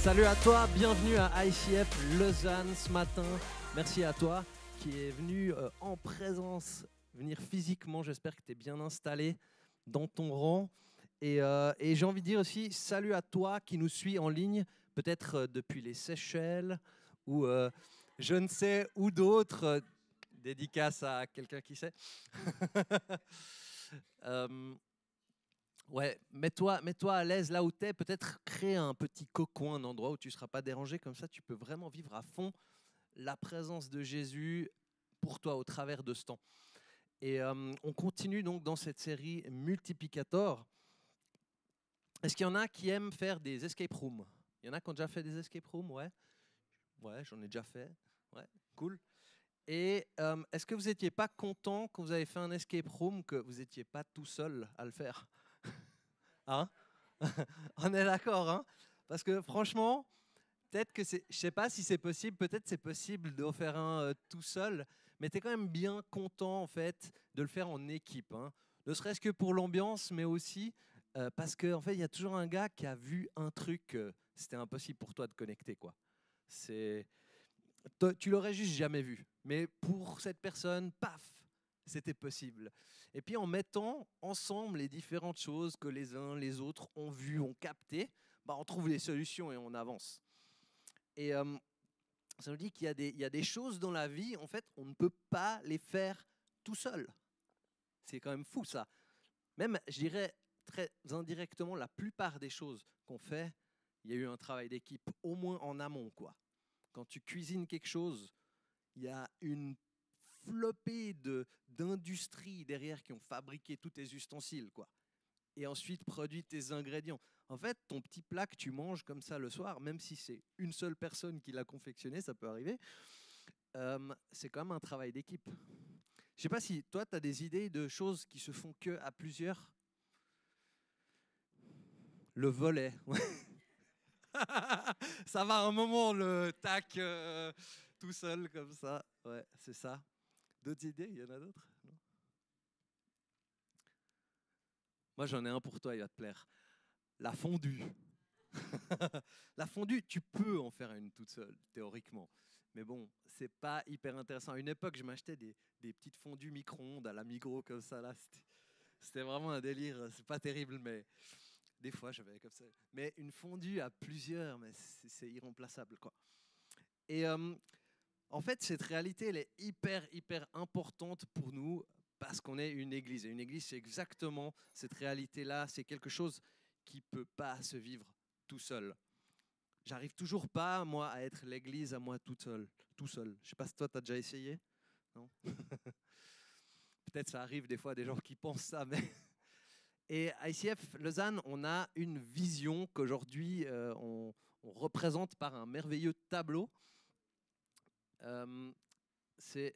Salut à toi, bienvenue à ICF Lausanne ce matin. Merci à toi qui est venu en présence, venir physiquement. J'espère que tu es bien installé dans ton rang. Et j'ai envie de dire aussi salut à toi qui nous suit en ligne, peut-être depuis les Seychelles ou je ne sais où d'autres. Dédicace à quelqu'un qui sait. Ouais, mets-toi à l'aise là où tu es. Peut-être créer un petit cocon, un endroit où tu ne seras pas dérangé. Comme ça, tu peux vraiment vivre à fond la présence de Jésus pour toi au travers de ce temps. Et on continue donc dans cette série Multiplicator. Est-ce qu'il y en a qui aiment faire des escape rooms? Il y en a qui ont déjà fait des escape rooms? Ouais, ouais, j'en ai déjà fait. Ouais, cool. Et est-ce que vous n'étiez pas content quand vous avez fait un escape room que vous n'étiez pas tout seul à le faire? Hein? On est d'accord, hein? Parce que franchement, peut-être que c'est, je sais pas si c'est possible, peut-être c'est possible d'en faire un tout seul, mais tu es quand même bien content en fait de le faire en équipe, hein. Ne serait-ce que pour l'ambiance, mais aussi parce qu'en fait, il y a toujours un gars qui a vu un truc, c'était impossible pour toi de connecter, quoi. C'est, tu l'aurais juste jamais vu, mais pour cette personne, paf, c'était possible. Et puis en mettant ensemble les différentes choses que les uns les autres ont vues, ont captées, bah, on trouve des solutions et on avance. Et ça nous dit il y a des choses dans la vie, en fait, on ne peut pas les faire tout seul. C'est quand même fou ça. Même, je dirais très indirectement, la plupart des choses qu'on fait, il y a eu un travail d'équipe, au moins en amont, quoi. Quand tu cuisines quelque chose, il y a une flopée d'industries derrière qui ont fabriqué tous tes ustensiles, quoi. Et ensuite produit tes ingrédients. En fait, ton petit plat que tu manges comme ça le soir, même si c'est une seule personne qui l'a confectionné, ça peut arriver, c'est quand même un travail d'équipe. Je sais pas si toi, tu as des idées de choses qui se font que à plusieurs. Le volet. Ça va un moment, le tac, tout seul comme ça. Ouais, c'est ça. D'autres idées? Il y en a d'autres? Non. Moi, j'en ai un pour toi, il va te plaire. La fondue. La fondue, tu peux en faire une toute seule, théoriquement. Mais bon, c'est pas hyper intéressant. À une époque, je m'achetais des petites fondues micro-ondes à la Migros comme ça. Là, c'était vraiment un délire. C'est pas terrible, mais des fois, j'avais comme ça. Mais une fondue à plusieurs, mais c'est irremplaçable, quoi. Et en fait, cette réalité, elle est hyper importante pour nous parce qu'on est une église. Et une église, c'est exactement cette réalité-là. C'est quelque chose qui peut pas se vivre tout seul. J'arrive toujours pas, moi, à être l'église à moi toute seule, tout seul. Je sais pas si toi, tu as déjà essayé. Non. Peut-être ça arrive des fois à des gens qui pensent ça, mais... Et à ICF Lausanne, on a une vision qu'aujourd'hui, on représente par un merveilleux tableau. C'est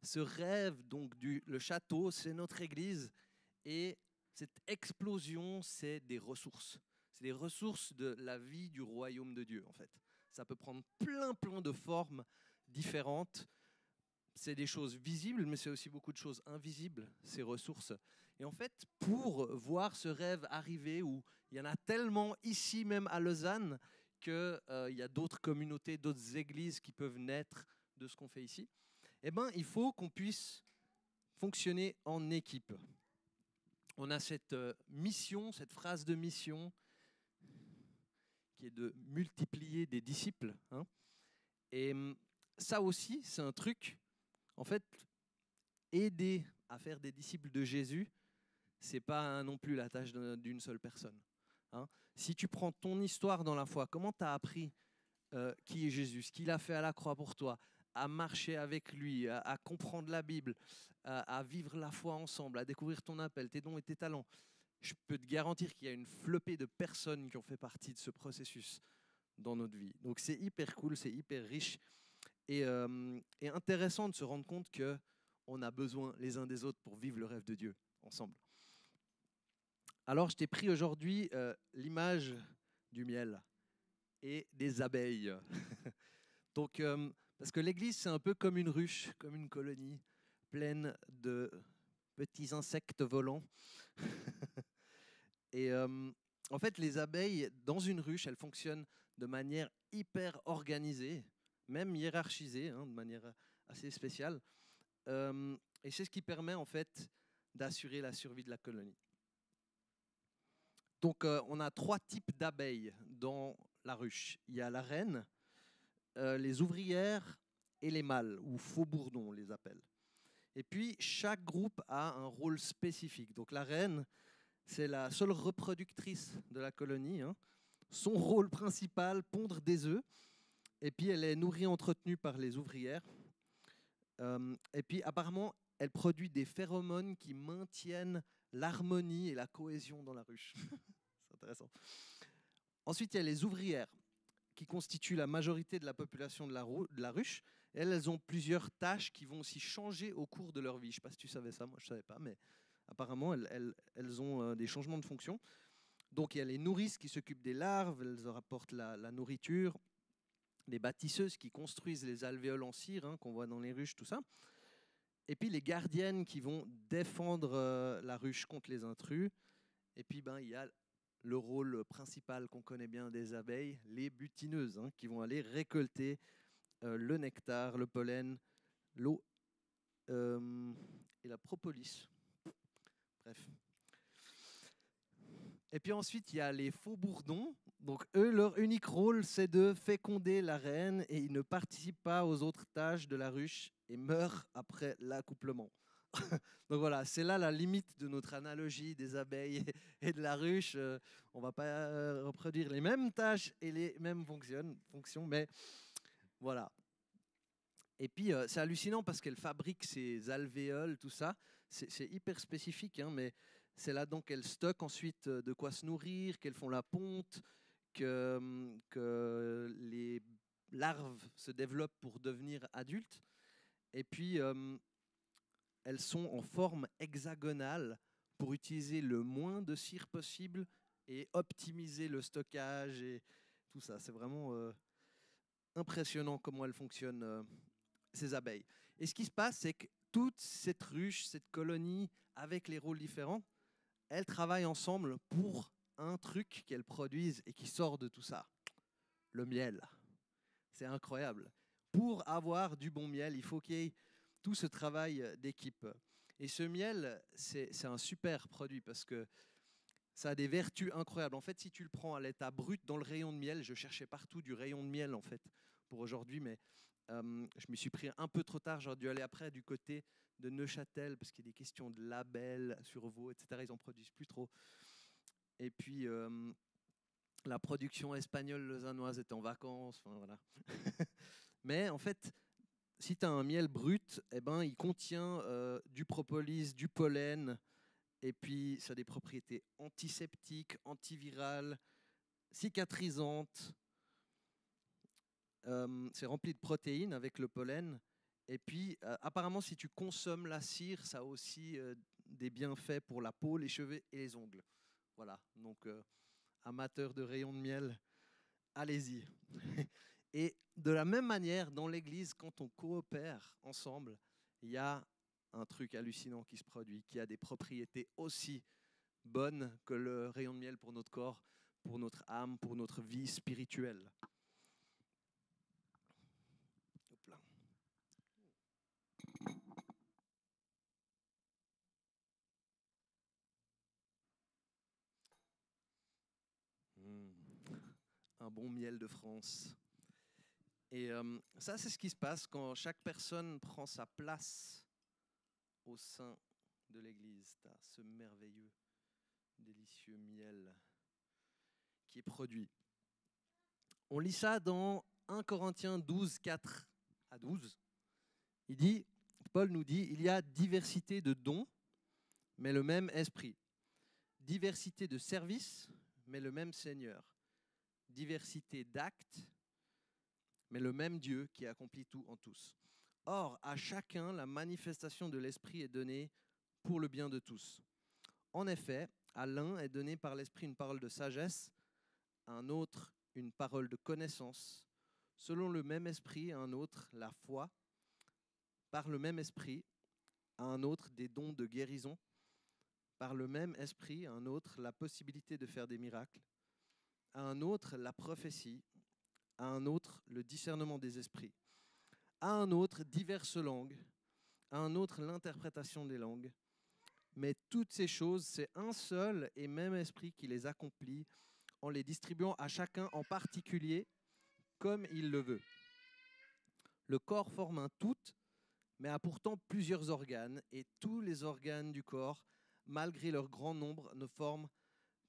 ce rêve, donc, le château, c'est notre église. Et cette explosion, c'est des ressources. C'est des ressources de la vie du royaume de Dieu, en fait. Ça peut prendre plein de formes différentes. C'est des choses visibles, mais c'est aussi beaucoup de choses invisibles, ces ressources. Et en fait, pour voir ce rêve arriver, où il y en a tellement ici même à Lausanne, qu'il y a d'autres communautés, d'autres églises qui peuvent naître de ce qu'on fait ici, eh ben, il faut qu'on puisse fonctionner en équipe. On a cette mission, cette phrase de mission, qui est de multiplier des disciples, hein. Et ça aussi, c'est un truc, en fait, aider à faire des disciples de Jésus, c'est pas non plus la tâche d'une seule personne, hein. Si tu prends ton histoire dans la foi, comment tu as appris qui est Jésus, ce qu'il a fait à la croix pour toi, à marcher avec lui, à comprendre la Bible, à vivre la foi ensemble, à découvrir ton appel, tes dons et tes talents. Je peux te garantir qu'il y a une flopée de personnes qui ont fait partie de ce processus dans notre vie. Donc c'est hyper cool, c'est hyper riche et intéressant de se rendre compte qu'on a besoin les uns des autres pour vivre le rêve de Dieu ensemble. Alors je t'ai pris aujourd'hui l'image du miel et des abeilles. Donc, parce que l'église, c'est un peu comme une ruche, comme une colonie pleine de petits insectes volants. Et en fait, les abeilles, dans une ruche, elles fonctionnent de manière hyper organisée, même hiérarchisée, hein, de manière assez spéciale. Et c'est ce qui permet en fait d'assurer la survie de la colonie. Donc on a 3 types d'abeilles dans la ruche. Il y a la reine, les ouvrières et les mâles, ou faux-bourdons on les appelle. Et puis chaque groupe a un rôle spécifique. Donc la reine, c'est la seule reproductrice de la colonie, hein. Son rôle principal, pondre des œufs. Et puis elle est nourrie et entretenue par les ouvrières. Et puis apparemment, elle produit des phéromones qui maintiennent l'harmonie et la cohésion dans la ruche. C'est intéressant. Ensuite, il y a les ouvrières qui constituent la majorité de la population de la ruche. Elles ont plusieurs tâches qui vont aussi changer au cours de leur vie. Je ne sais pas si tu savais ça, moi je ne savais pas, mais apparemment elles ont des changements de fonction. Donc il y a les nourrices qui s'occupent des larves, elles leur apportent la nourriture, les bâtisseuses qui construisent les alvéoles en cire, hein, qu'on voit dans les ruches, tout ça. Et puis les gardiennes qui vont défendre la ruche contre les intrus. Et puis il y a le rôle principal qu'on connaît bien des abeilles, les butineuses, hein, qui vont aller récolter le nectar, le pollen, l'eau et la propolis. Bref. Et puis ensuite, il y a les faux-bourdons. Donc eux, leur unique rôle, c'est de féconder la reine et ils ne participent pas aux autres tâches de la ruche et meurent après l'accouplement. Donc voilà, c'est là la limite de notre analogie des abeilles et de la ruche. On ne va pas reproduire les mêmes tâches et les mêmes fonctions, mais voilà. Et puis c'est hallucinant parce qu'elle fabrique ses alvéoles, tout ça. C'est hyper spécifique, hein, mais c'est là-dedans qu'elles stockent ensuite de quoi se nourrir, qu'elles font la ponte, que les larves se développent pour devenir adultes. Et puis elles sont en forme hexagonale pour utiliser le moins de cire possible et optimiser le stockage et tout ça. C'est vraiment impressionnant comment elles fonctionnent, ces abeilles. Et ce qui se passe, c'est que toute cette ruche, cette colonie, avec les rôles différents, elles travaillent ensemble pour un truc qu'elles produisent et qui sort de tout ça. Le miel. C'est incroyable. Pour avoir du bon miel, il faut qu'il y ait tout ce travail d'équipe. Et ce miel, c'est un super produit parce que ça a des vertus incroyables. En fait, si tu le prends à l'état brut dans le rayon de miel, je cherchais partout du rayon de miel en fait pour aujourd'hui, mais je me suis pris un peu trop tard. J'aurais dû aller après du côté de Neuchâtel parce qu'il y a des questions de labels sur Vaud, etc. Ils en produisent plus trop. Et puis la production espagnole lausannoise est en vacances. Enfin, voilà. Mais en fait, si tu as un miel brut, eh ben, il contient du propolis, du pollen, et puis ça a des propriétés antiseptiques, antivirales, cicatrisantes. C'est rempli de protéines avec le pollen. Et puis, apparemment, si tu consommes la cire, ça a aussi des bienfaits pour la peau, les cheveux et les ongles. Voilà, donc amateurs de rayons de miel, allez-y. Et de la même manière, dans l'Église, quand on coopère ensemble, il y a un truc hallucinant qui se produit, qui a des propriétés aussi bonnes que le rayon de miel pour notre corps, pour notre âme, pour notre vie spirituelle. Hop là. Un bon miel de France. Et ça, c'est ce qui se passe quand chaque personne prend sa place au sein de l'Église. Tu as ce merveilleux, délicieux miel qui est produit. On lit ça dans 1 Corinthiens 12, 4 à 12. Paul nous dit, il y a diversité de dons, mais le même esprit. Diversité de services, mais le même Seigneur. Diversité d'actes, mais le même Dieu qui accomplit tout en tous. Or, à chacun, la manifestation de l'Esprit est donnée pour le bien de tous. En effet, à l'un est donnée par l'Esprit une parole de sagesse, à un autre une parole de connaissance, selon le même Esprit, à un autre la foi, par le même Esprit, à un autre des dons de guérison, par le même Esprit, à un autre la possibilité de faire des miracles, à un autre la prophétie, à un autre le discernement des esprits, à un autre diverses langues, à un autre l'interprétation des langues. Mais toutes ces choses, c'est un seul et même esprit qui les accomplit en les distribuant à chacun en particulier comme il le veut. Le corps forme un tout, mais a pourtant plusieurs organes, et tous les organes du corps, malgré leur grand nombre, ne forment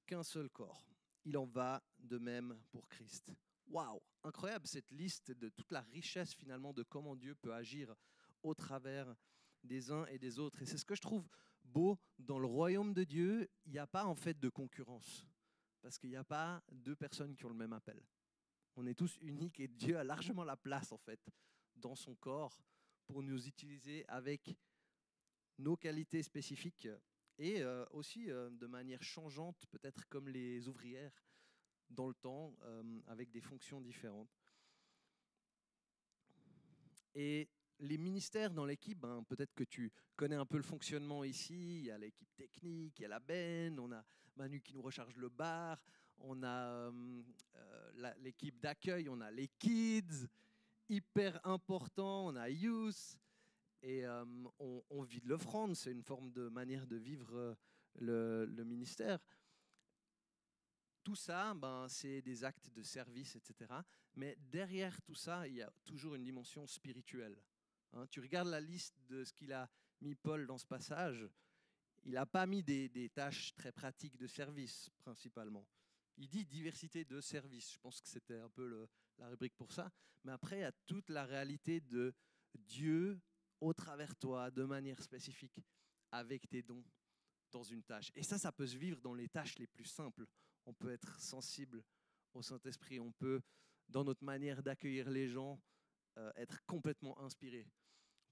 qu'un seul corps. Il en va de même pour Christ. Waouh, incroyable cette liste de toute la richesse finalement de comment Dieu peut agir au travers des uns et des autres. Et c'est ce que je trouve beau dans le royaume de Dieu. Il n'y a pas en fait de concurrence, parce qu'il n'y a pas deux personnes qui ont le même appel. On est tous uniques et Dieu a largement la place en fait dans son corps pour nous utiliser avec nos qualités spécifiques et aussi de manière changeante, peut-être comme les ouvrières dans le temps, avec des fonctions différentes. Et les ministères dans l'équipe, peut-être que tu connais un peu le fonctionnement ici. Il y a l'équipe technique, il y a la benne, on a Manu qui nous recharge le bar, on a l'équipe d'accueil, on a les kids, hyper important, on a youth, et on vide l'offrande, c'est une forme de manière de vivre le ministère. Tout ça, c'est des actes de service, etc. Mais derrière tout ça, il y a toujours une dimension spirituelle. Tu regardes la liste de ce qu'il a mis Paul dans ce passage, il n'a pas mis des tâches très pratiques de service, principalement. Il dit diversité de service, je pense que c'était un peu la rubrique pour ça. Mais après, il y a toute la réalité de Dieu au travers de toi, de manière spécifique, avec tes dons dans une tâche. Et ça peut se vivre dans les tâches les plus simples. On peut être sensible au Saint-Esprit, on peut, dans notre manière d'accueillir les gens, être complètement inspiré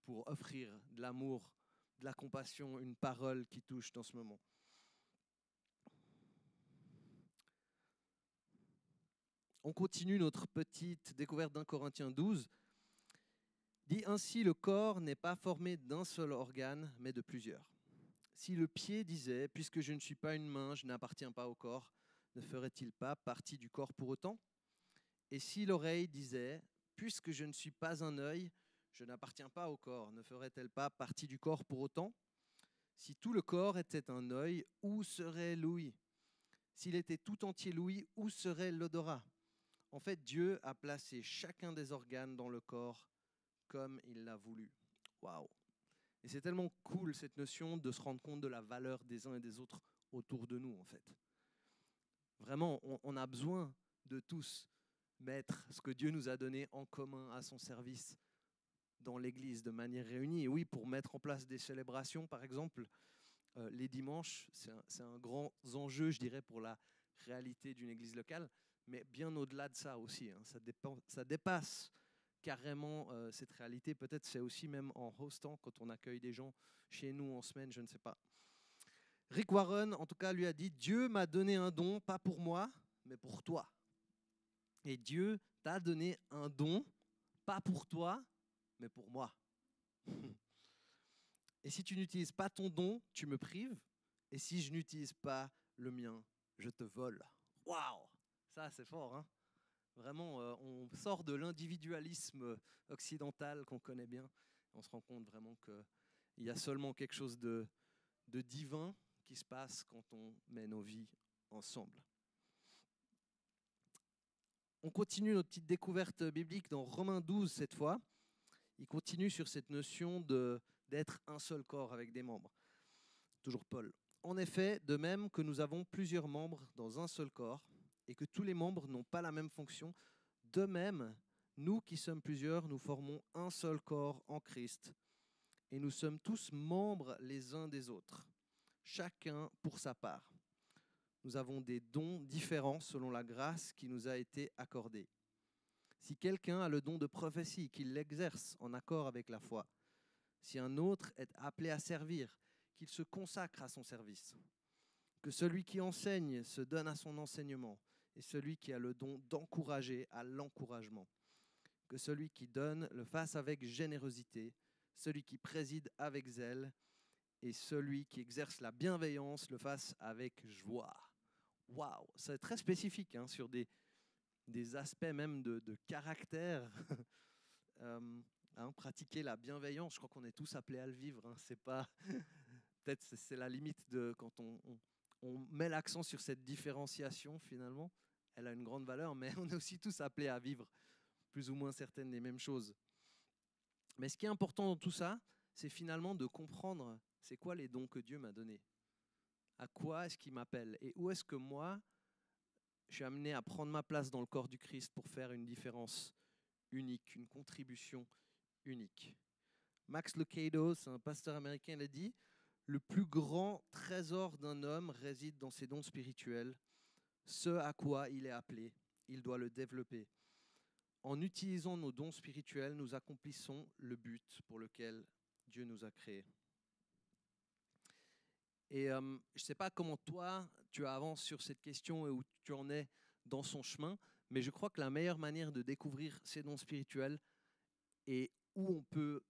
pour offrir de l'amour, de la compassion, une parole qui touche dans ce moment. On continue notre petite découverte d'un Corinthiens 12. Dit ainsi, le corps n'est pas formé d'un seul organe, mais de plusieurs. Si le pied disait, puisque je ne suis pas une main, je n'appartiens pas au corps, ne ferait-il pas partie du corps pour autant? Et si l'oreille disait, puisque je ne suis pas un œil, je n'appartiens pas au corps, ne ferait-elle pas partie du corps pour autant? Si tout le corps était un œil, où serait l'ouïe? S'il était tout entier l'ouïe, où serait l'odorat? En fait, Dieu a placé chacun des organes dans le corps comme il l'a voulu. Waouh! Et c'est tellement cool cette notion de se rendre compte de la valeur des uns et des autres autour de nous, en fait. Vraiment, on a besoin de tous mettre ce que Dieu nous a donné en commun à son service dans l'Église de manière réunie. Et oui, pour mettre en place des célébrations, par exemple, les dimanches, c'est un grand enjeu, je dirais, pour la réalité d'une Église locale, mais bien au-delà de ça aussi. Ça dépasse carrément cette réalité. Peut-être c'est aussi même en hostant, quand on accueille des gens chez nous en semaine, je ne sais pas. Rick Warren, en tout cas, lui a dit « Dieu m'a donné un don, pas pour moi, mais pour toi. » Et Dieu t'a donné un don, pas pour toi, mais pour moi. Et si tu n'utilises pas ton don, tu me prives. Et si je n'utilise pas le mien, je te vole. Waouh! Ça, c'est fort, hein? Vraiment, on sort de l'individualisme occidental qu'on connaît bien. On se rend compte vraiment qu'il y a seulement quelque chose de divin qui se passe quand on met nos vies ensemble. On continue notre petite découverte biblique dans Romains 12 cette fois. Il continue sur cette notion d'être un seul corps avec des membres. Toujours Paul. En effet, de même que nous avons plusieurs membres dans un seul corps et que tous les membres n'ont pas la même fonction, de même, nous qui sommes plusieurs, nous formons un seul corps en Christ et nous sommes tous membres les uns des autres, chacun pour sa part. Nous avons des dons différents selon la grâce qui nous a été accordée. Si quelqu'un a le don de prophétie, qu'il l'exerce en accord avec la foi. Si un autre est appelé à servir, qu'il se consacre à son service. Que celui qui enseigne se donne à son enseignement, et celui qui a le don d'encourager à l'encouragement. Que celui qui donne le fasse avec générosité, celui qui préside avec zèle, et celui qui exerce la bienveillance le fasse avec joie. Waouh, c'est très spécifique sur des des aspects même de caractère. Euh, Pratiquer la bienveillance, je crois qu'on est tous appelés à le vivre. C'est pas peut-être c'est la limite de quand on met l'accent sur cette différenciation finalement. Elle a une grande valeur, mais on est aussi tous appelés à vivre plus ou moins certaines des mêmes choses. Mais ce qui est important dans tout ça, c'est finalement de comprendre c'est quoi les dons que Dieu m'a donnés. À quoi est-ce qu'il m'appelle et où est-ce que moi, je suis amené à prendre ma place dans le corps du Christ pour faire une différence unique, une contribution unique. Max Lucado, c'est un pasteur américain, il a dit « Le plus grand trésor d'un homme réside dans ses dons spirituels. Ce à quoi il est appelé, il doit le développer. En utilisant nos dons spirituels, nous accomplissons le but pour lequel Dieu nous a créés. » Et je ne sais pas comment toi, tu avances sur cette question et où tu en es dans son chemin, mais je crois que la meilleure manière de découvrir ces dons spirituels et où on peut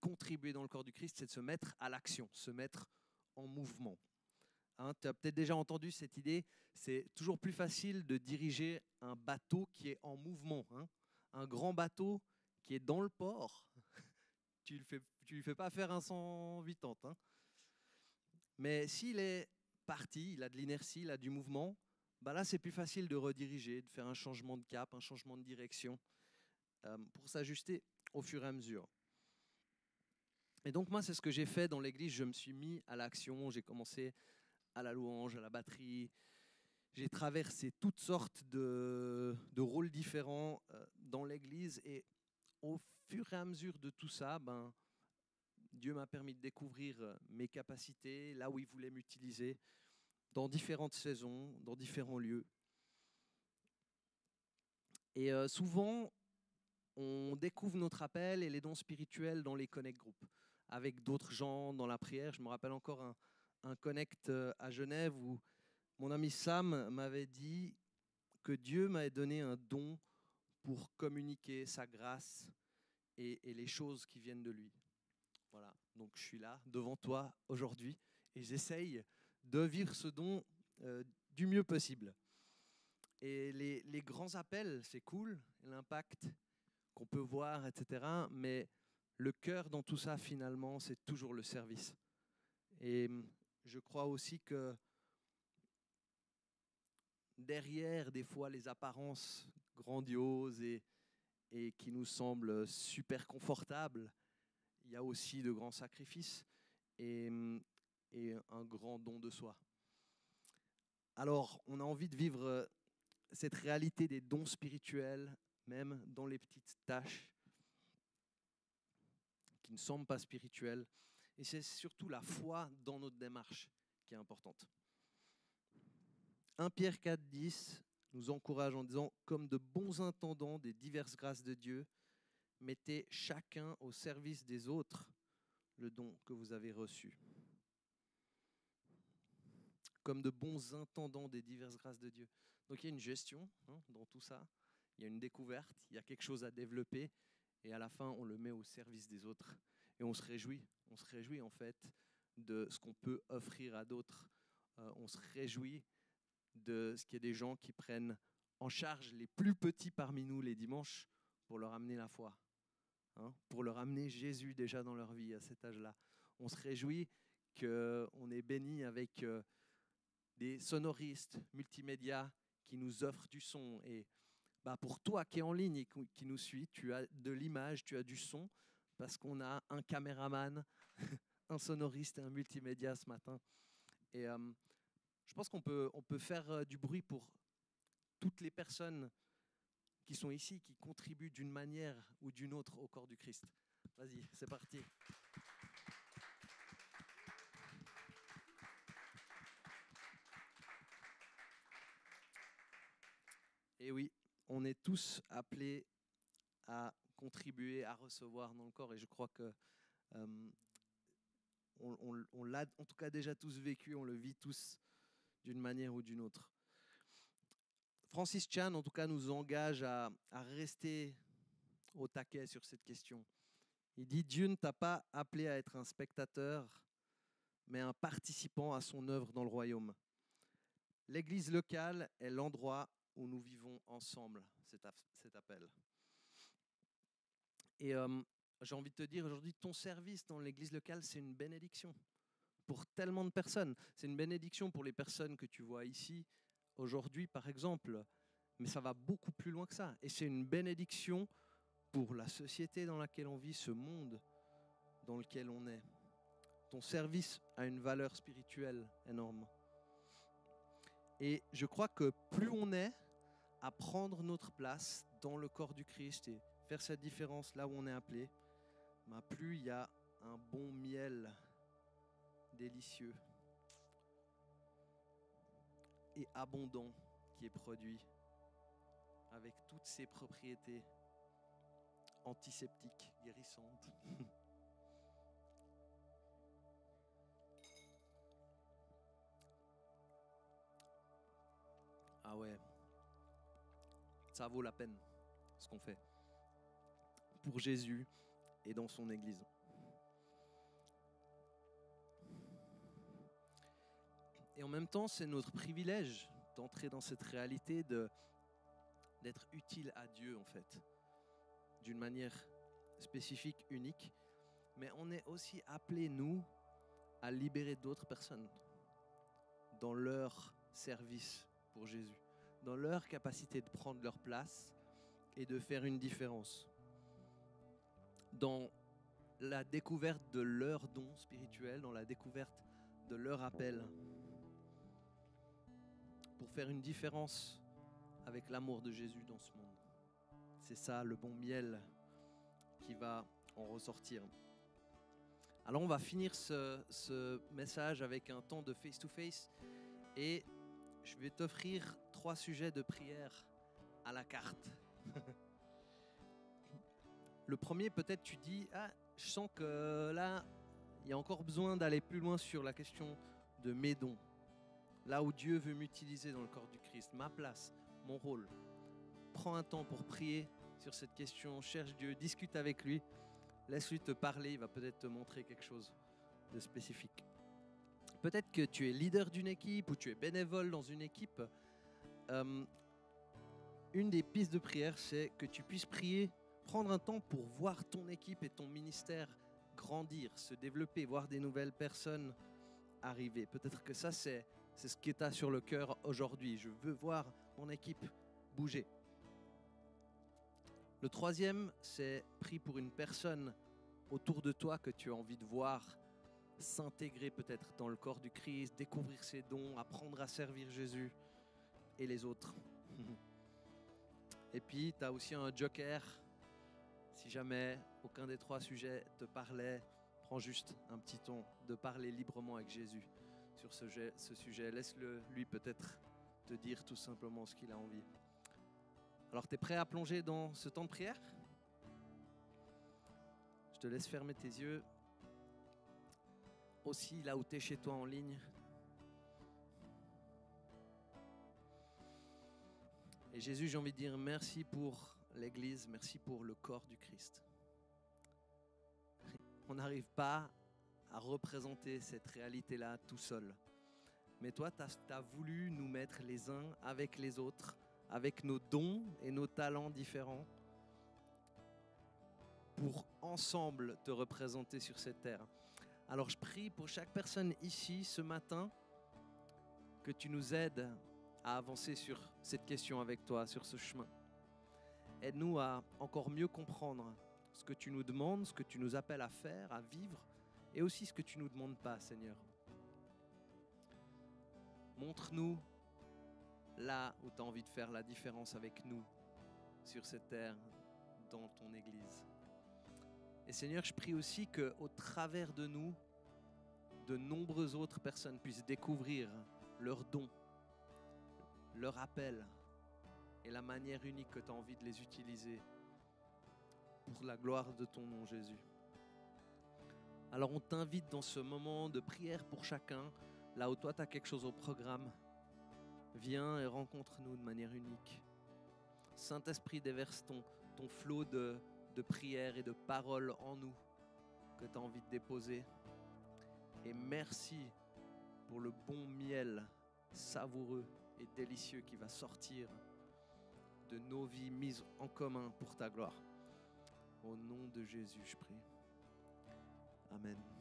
contribuer dans le corps du Christ, c'est de se mettre à l'action, se mettre en mouvement. Tu as peut-être déjà entendu cette idée, c'est toujours plus facile de diriger un bateau qui est en mouvement. Un grand bateau qui est dans le port, tu ne lui fais pas faire un 180. Mais s'il est parti, il a de l'inertie, il a du mouvement, bah là c'est plus facile de rediriger, de faire un changement de cap, un changement de direction pour s'ajuster au fur et à mesure. Et donc moi c'est ce que j'ai fait dans l'église, je me suis mis à l'action, j'ai commencé à la louange, à la batterie, j'ai traversé toutes sortes de rôles différents dans l'église et au fur et à mesure de tout ça, Dieu m'a permis de découvrir mes capacités, là où il voulait m'utiliser, dans différentes saisons, dans différents lieux. Et souvent, on découvre notre appel et les dons spirituels dans les connect groups, avec d'autres gens dans la prière. Je me rappelle encore un connect à Genève où mon ami Sam m'avait dit que Dieu m'avait donné un don pour communiquer sa grâce et les choses qui viennent de lui. Voilà, donc je suis là devant toi aujourd'hui et j'essaye de vivre ce don du mieux possible. Et les grands appels, c'est cool, l'impact qu'on peut voir, etc. Mais le cœur dans tout ça, finalement, c'est toujours le service. Et je crois aussi que derrière, des fois, les apparences grandioses et qui nous semblent super confortables, il y a aussi de grands sacrifices et un grand don de soi. Alors, on a envie de vivre cette réalité des dons spirituels, même dans les petites tâches qui ne semblent pas spirituelles. Et c'est surtout la foi dans notre démarche qui est importante. 1 Pierre 4,10 nous encourage en disant « Comme de bons intendants des diverses grâces de Dieu, mettez chacun au service des autres le don que vous avez reçu. » Comme de bons intendants des diverses grâces de Dieu. Donc il y a une gestion dans tout ça, il y a une découverte, il y a quelque chose à développer, et à la fin, on le met au service des autres. Et on se réjouit en fait de ce qu'on peut offrir à d'autres. On se réjouit de ce qu'il y a des gens qui prennent en charge les plus petits parmi nous les dimanches pour leur amener la foi, pour leur amener Jésus déjà dans leur vie à cet âge-là. On se réjouit qu'on est béni avec des sonoristes multimédia qui nous offrent du son. Et pour toi qui es en ligne et qui nous suit, tu as de l'image, tu as du son, parce qu'on a un caméraman, un sonoriste et un multimédia ce matin. Et je pense qu'on peut faire du bruit pour toutes les personnes qui sont ici, qui contribuent d'une manière ou d'une autre au corps du Christ. Vas-y, c'est parti. Et oui, on est tous appelés à contribuer, à recevoir dans le corps. Et je crois que on l'a en tout cas déjà tous vécu, on le vit tous d'une manière ou d'une autre. Francis Chan, en tout cas, nous engage à rester au taquet sur cette question. Il dit « Dieu ne t'a pas appelé à être un spectateur, mais un participant à son œuvre dans le royaume. L'église locale est l'endroit où nous vivons ensemble cet appel. Et j'ai envie de te dire aujourd'hui, ton service dans l'église locale, c'est une bénédiction pour tellement de personnes. C'est une bénédiction pour les personnes que tu vois ici aujourd'hui, par exemple, mais ça va beaucoup plus loin que ça. Et c'est une bénédiction pour la société dans laquelle on vit, ce monde dans lequel on est. Ton service a une valeur spirituelle énorme. Et je crois que plus on est à prendre notre place dans le corps du Christ et faire cette différence là où on est appelé, plus il y a un bon miel délicieux et abondant qui est produit avec toutes ses propriétés antiseptiques, guérissantes. Ah ouais, ça vaut la peine ce qu'on fait pour Jésus et dans son Église. Et en même temps, c'est notre privilège d'entrer dans cette réalité d'être utile à Dieu en fait, d'une manière spécifique, unique. Mais on est aussi appelés, nous, à libérer d'autres personnes dans leur service pour Jésus, dans leur capacité de prendre leur place et de faire une différence, dans la découverte de leurs dons spirituels, dans la découverte de leur appel, pour faire une différence avec l'amour de Jésus dans ce monde. C'est ça le bon miel qui va en ressortir. Alors on va finir ce message avec un temps de face-to-face et je vais t'offrir 3 sujets de prière à la carte. Le premier, peut-être tu dis, je sens que là, il y a encore besoin d'aller plus loin sur la question de mes dons. Là où Dieu veut m'utiliser dans le corps du Christ, ma place, mon rôle. Prends un temps pour prier sur cette question, cherche Dieu, discute avec lui, laisse-lui te parler, il va peut-être te montrer quelque chose de spécifique. Peut-être que tu es leader d'une équipe ou tu es bénévole dans une équipe. Une des pistes de prière, c'est que tu puisses prier, prendre un temps pour voir ton équipe et ton ministère grandir, se développer, voir des nouvelles personnes arriver. Peut-être que ça, c'est ce qui est sur le cœur aujourd'hui. Je veux voir mon équipe bouger. Le troisième, c'est prie pour une personne autour de toi que tu as envie de voir s'intégrer peut-être dans le corps du Christ, découvrir ses dons, apprendre à servir Jésus et les autres. Et puis, tu as aussi un joker. Si jamais aucun des 3 sujets te parlait, prends juste un petit temps de parler librement avec Jésus sur ce sujet. Laisse-le lui peut-être te dire tout simplement ce qu'il a envie. Alors, tu es prêt à plonger dans ce temps de prière ? Je te laisse fermer tes yeux. Aussi, là où tu es chez toi en ligne. Et Jésus, j'ai envie de dire merci pour l'Église, merci pour le corps du Christ. On n'arrive pas à représenter cette réalité-là tout seul. Mais toi, tu as voulu nous mettre les uns avec les autres, avec nos dons et nos talents différents, pour ensemble te représenter sur cette terre. Alors je prie pour chaque personne ici ce matin que tu nous aides à avancer sur cette question avec toi, sur ce chemin. Aide-nous à encore mieux comprendre ce que tu nous demandes, ce que tu nous appelles à faire, à vivre, et aussi ce que tu ne nous demandes pas, Seigneur. Montre-nous là où tu as envie de faire la différence avec nous, sur cette terre, dans ton Église. Et Seigneur, je prie aussi qu'au travers de nous, de nombreuses autres personnes puissent découvrir leurs dons, leur appel et la manière unique que tu as envie de les utiliser pour la gloire de ton nom, Jésus. Alors on t'invite dans ce moment de prière pour chacun, là où toi tu as quelque chose au programme, viens et rencontre-nous de manière unique. Saint-Esprit, déverse ton flot de prière et de paroles en nous que tu as envie de déposer. Et merci pour le bon miel savoureux et délicieux qui va sortir de nos vies mises en commun pour ta gloire. Au nom de Jésus, je prie. Amen.